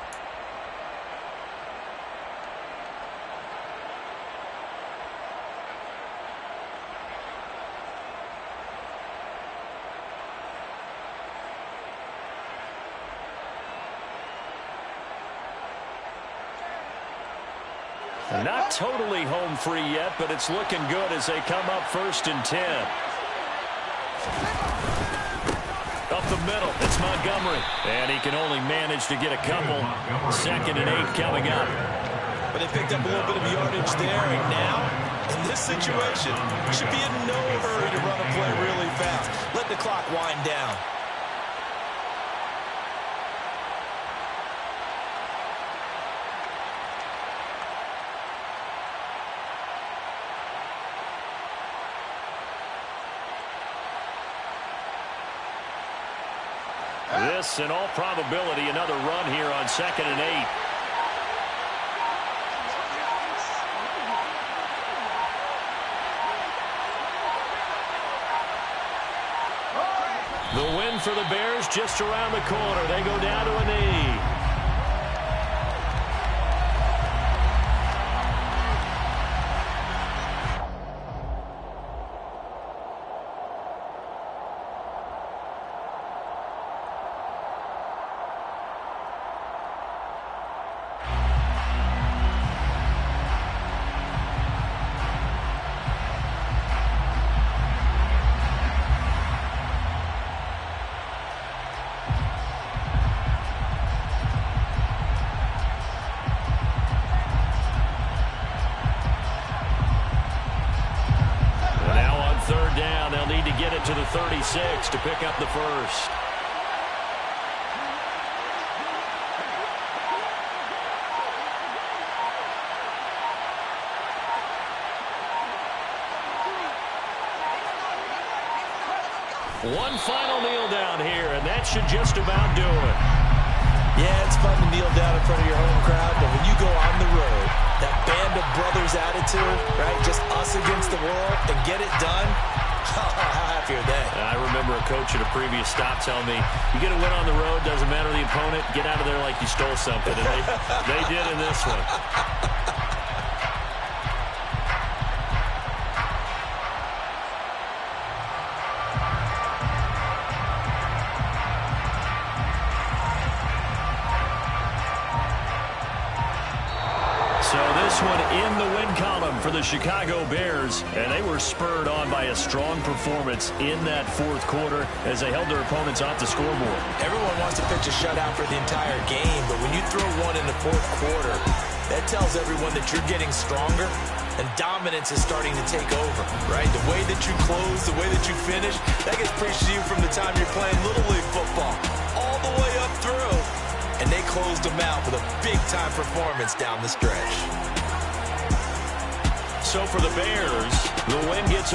[SPEAKER 1] Not totally home free yet, but it's looking good as they come up 1st and 10. Up the middle, it's Montgomery. And he can only manage to get a couple. 2nd and 8 coming up.
[SPEAKER 3] But they picked up a little bit of yardage there, and now, in this situation, we should be in no hurry to run a play really fast. Let the clock wind down.
[SPEAKER 1] This, in all probability, another run here on 2nd and 8. The win for the Bears just around the corner. They go down to a knee. Get it to the 36 to pick up the first. One final kneel down here, and that should just about do it.
[SPEAKER 3] Yeah, it's fun to kneel down in front of your home crowd, but when you go on the road, that band of brothers attitude, right, just us against the world, and get it done, how happy are they?
[SPEAKER 1] I remember a coach at a previous stop telling me, you get a win on the road, doesn't matter the opponent, get out of there like you stole something. And they did in this one. So this one in the win column for the Chicago Bears, and they were spurred on by a strong performance in that fourth quarter as they held their opponents off the scoreboard.
[SPEAKER 3] Everyone wants to pitch a shutout for the entire game, but when you throw one in the fourth quarter, that tells everyone that you're getting stronger and dominance is starting to take over, right? The way that you close, the way that you finish, that gets preached to you from the time you're playing Little League football all the way up through. And they closed them out with a big-time performance down the stretch.
[SPEAKER 1] So for the Bears, the win gets them